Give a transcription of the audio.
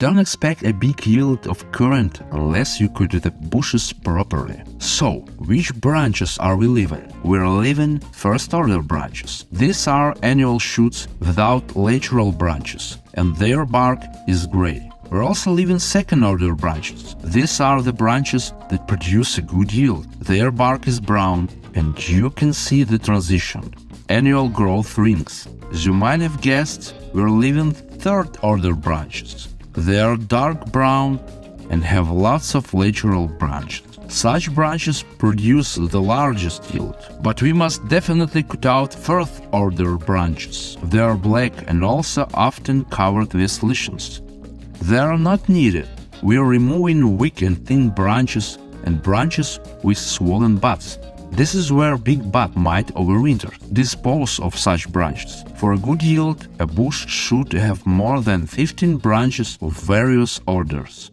Don't expect a big yield of currant unless you cut the bushes properly. So, which branches are we leaving? We're leaving first-order branches. These are annual shoots without lateral branches, and their bark is gray. We're also leaving second-order branches. These are the branches that produce a good yield. Their bark is brown, and you can see the transition. Annual growth rings. As you might have guessed, we're leaving third-order branches. They are dark brown and have lots of lateral branches. Such branches produce the largest yield, but we must definitely cut out fourth-order branches. They are black and also often covered with lichens. They are not needed. We are removing weak and thin branches and branches with swollen buds. This is where big bud might overwinter. Dispose of such branches. For a good yield, a bush should have more than 15 branches of various orders.